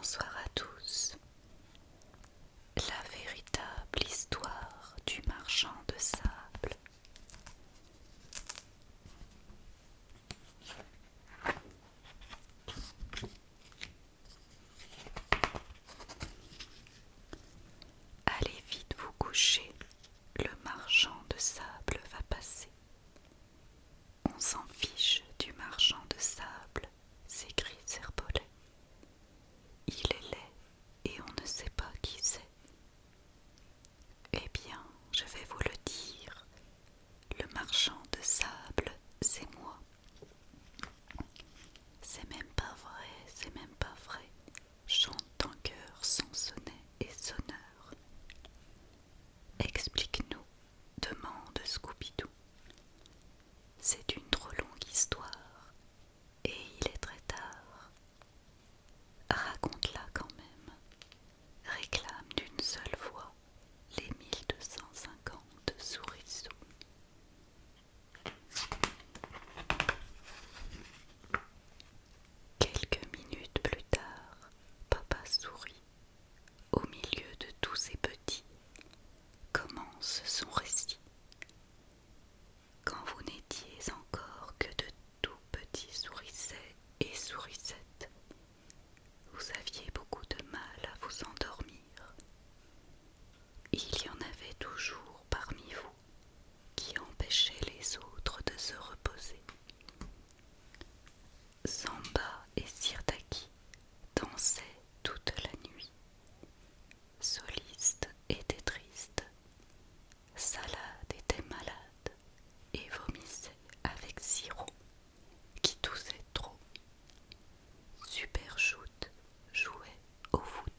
Bonsoir à tous. La véritable histoire du marchand de sable. Allez vite vous coucher, le marchand de sable va passer. On s'en fiche du marchand de sable, s'écrie Serpolet. Il est laid et on ne sait pas qui c'est. Eh bien, je vais vous le dire, le marchand de sable, c'est moi. C'est même pas vrai, c'est même pas vrai, chante en chœur sans sonnet et sonneur. Explique-nous, demande Scooby-Doo. C'est une trop longue histoire, et il est très tard. Raconte-la quand même, réclame d'une seule voix les 1250 souriceaux. Quelques minutes plus tard, Papa Souris, au milieu de tous ces petits, commence son récit. Quand vous n'étiez encore que de tout petits souricets et souricettes, vous aviez beaucoup de mal à vous endormir. Il y en avait toujours parmi vous qui empêchaient les autres de se reposer. Samba et Sirtaki dansaient toute la nuit. Soliste était triste, Salade était malade et vomissait avec Sirop, qui toussait trop. Super Shoot jouait au foot.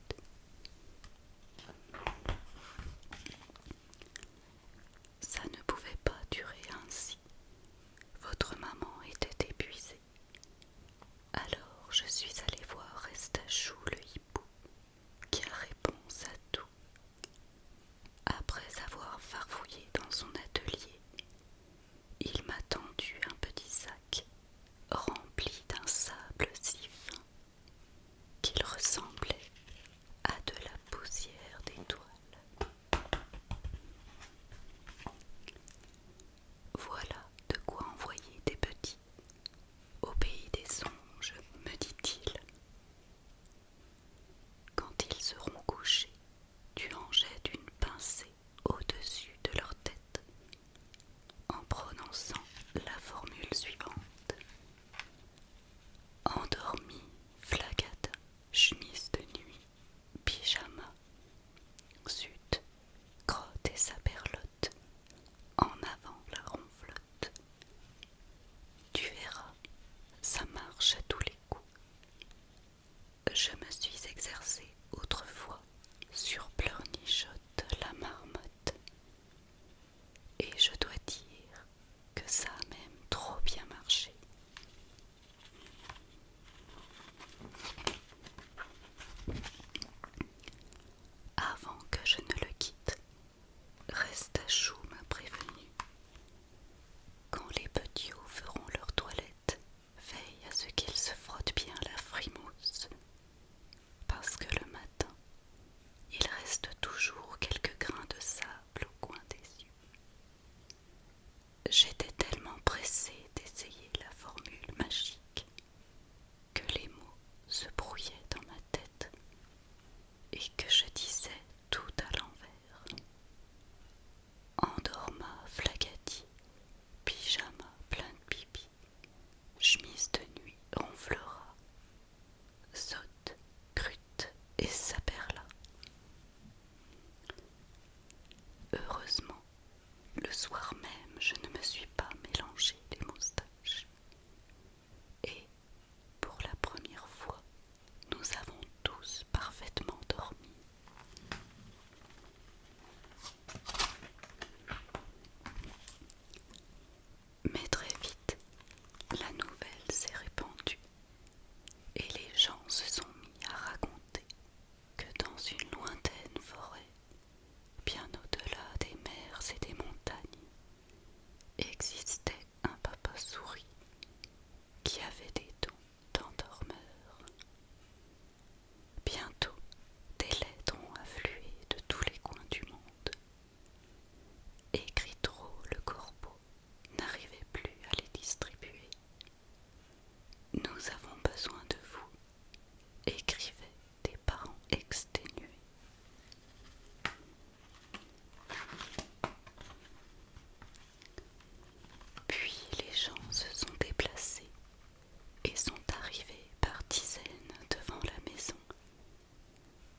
Ça ne pouvait pas durer ainsi. Votre maman était épuisée. Alors je suis allée voir Restachou le hibou, qui a réponse à tout. Après avoir farfouillé dans son atelier, il m'a tendu un petit sac rempli d'un sable si fin qu'il ressemblait à de la poussière d'étoiles. Voilà de quoi envoyer des petits au pays des songes, me dit-il. Quand ils seront couchés, tu en jettes une pincée au-dessus de leur tête, en prononçant la formule suivante. Endormi, flagada, chemise de nuit, pyjama, zut, crotte et saperlotte, en avant la ronflotte. Tu verras, ça marche à tous les coups. Je me suis exercée autrefois sur Pleurnichotte la marmotte, et je dois dire que ça a même trop bien marché. Avant que je ne le quitte, Restachou m'a prévenu. Quand les petits feront leur toilette, veille à ce qu'ils se frottent bien la frimousse. Bientôt, des lettres ont afflué de tous les coins du monde. Et Gritro le corbeau n'arrivait plus à les distribuer. Nous avons besoin de vous, écrivaient des parents exténués. Puis les gens se sont déplacés et sont arrivés par dizaines devant la maison.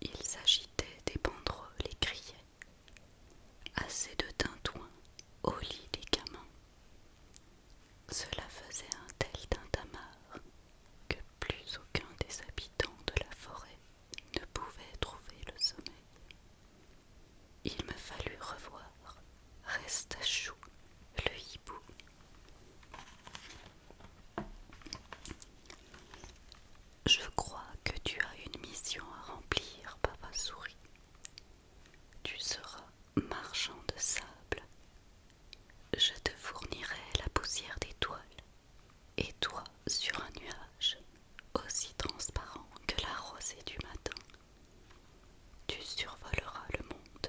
Ils agitaient des banderoles et criaient « Assez de tintouin, au lit les gamins !» Cela faisait un tel tintamarre que plus aucun des habitants de la forêt ne pouvait trouver le sommeil. Il me fallut revoir Restachou, le hibou. Je crois que tu as une mission à remplir, Papa Souris. Tu seras marchand de sable. Je te fournirai la poussière d'étoiles, et toi sur un nuage, aussi transparent que la rosée du matin. Tu survoleras le monde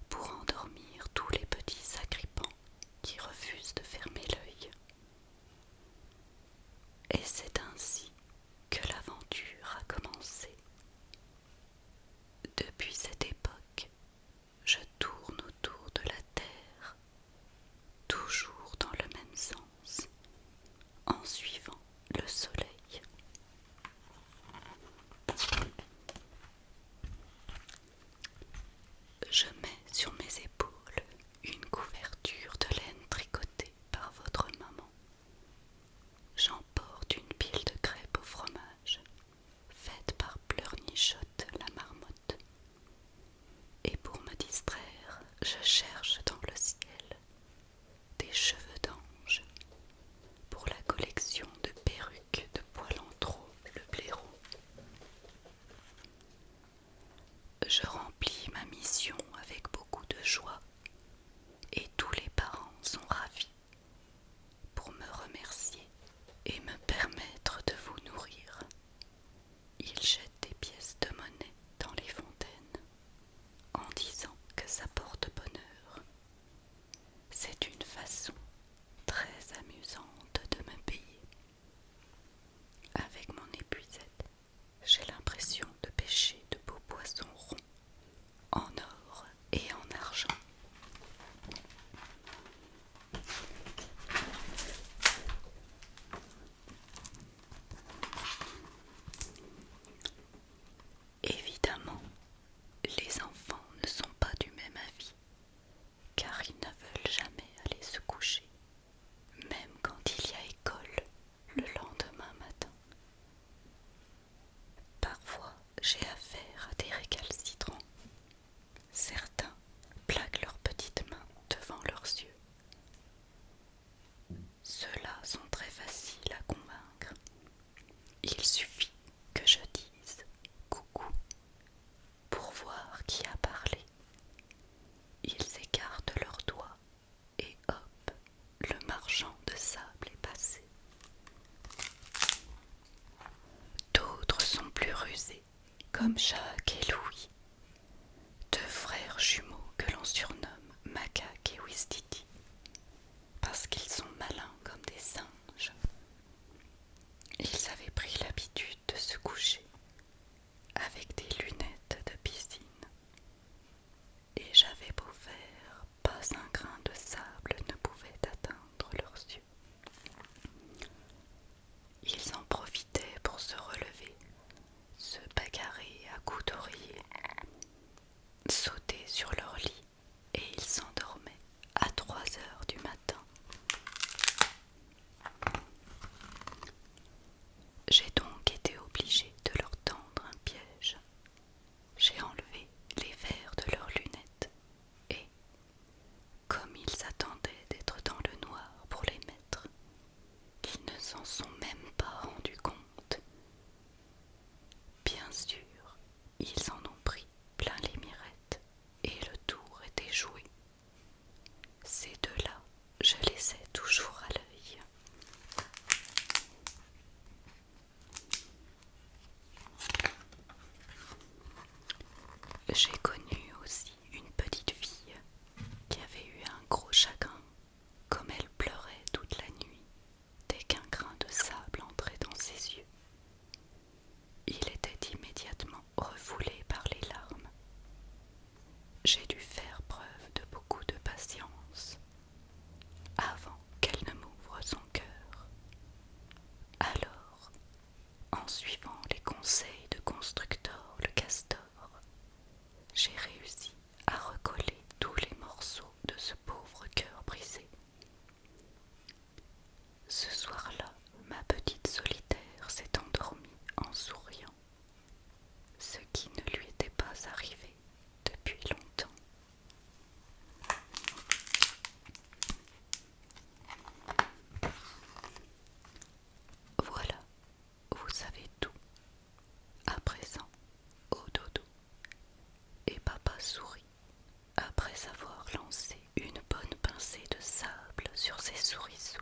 pour endormir tous les petits agrippants qui refusent de fermer l'œil. Et c'est ainsi que l'aventure a commencé. Depuis cette époque, je tourne autour de la terre, toujours dans le même sens, en suivant le soleil. Je mets sur mes épaules une couverture de laine tricotée par votre maman. J'emporte une pile de crêpes au fromage, faite par Pleurnichotte la marmotte. Et pour me distraire, je cherche dans le ciel des cheveux d'ange pour la collection de perruques de poil en trop, le blaireau. Je remplis ma mission avec beaucoup de joie et tous les parents sont ravis pour me remercier et me permettre de vous nourrir. Ils jettent des pièces de monnaie dans les fontaines en disant que ça porte bonheur. C'est une façon très amusante de me payer. Avec mon épuisette, j'ai l'impression de pêcher de beaux poissons ronds, en or et en argent. Évidemment, les enfants ne sont pas du même avis, car ils ne veulent jamais aller se coucher, même quand il y a école le lendemain matin. Parfois, j'ai affaire à des récalcitrants. Certains plaquent leurs petites mains devant leurs yeux. Ceux-là sont très faciles à convaincre. Il suffit que je dise coucou pour voir qui a parlé. Ils écartent leurs doigts et hop, le marchand de sable est passé. D'autres sont plus rusés, comme Jacques et Louis, deux frères jumeaux que l'on surnomme Macaque et Ouistiti, parce qu'ils sont malins comme des singes. Ils avaient pris l'habitude de se coucher avec des lunettes de piscine, et j'avais beau faire, pas un grain de sable ne pouvait atteindre leurs yeux. Ils en profitaient pour se relever, se bagarrer à coups d'oreiller, sauter sur leur lit, et ils s'endormaient à 3 heures du matin. J'ai donc été obligée de leur tendre un piège. J'ai enlevé les verres de leurs lunettes et, comme ils attendaient d'être dans le noir pour les mettre, ils ne s'en sont même pas rendus compte. Bien sûr, ils en ont pris plein les mirettes et le tour était joué. Ces deux-là, je les ai toujours à l'œil. J'ai connu aussi une petite fille qui avait eu un gros chagrin, comme elle pleurait toute la nuit dès qu'un grain de sable entrait dans ses yeux. Il était immédiatement refoulé par les larmes. J'ai dû faire preuve de beaucoup de patience avant qu'elle ne m'ouvre son cœur. Alors, en suivant les conseils de Constructor le castor, j'ai réussi à recoller tous les morceaux de ce pauvre cœur brisé. Ce soir-là, ma petite solitaire s'est endormie en souriant, ce qui ne lui était pas arrivé depuis longtemps. Voilà, vous savez tout. À présent, au dodo. Et papa sourit, après avoir lancé une bonne pincée de sable sur ses souriceaux,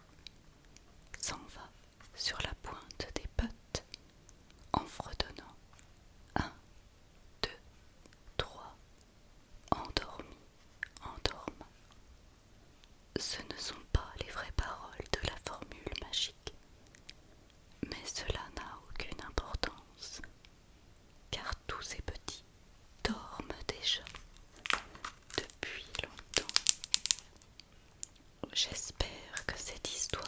s'en va sur la pointe des pattes en fredonnant 1, 2, 3, endormi, endorma. Ce ne sont pas les vraies paroles de la formule magique, mais cela n'a aucune importance, car tous ces petits dorment déjà depuis longtemps. J'espère que cette histoire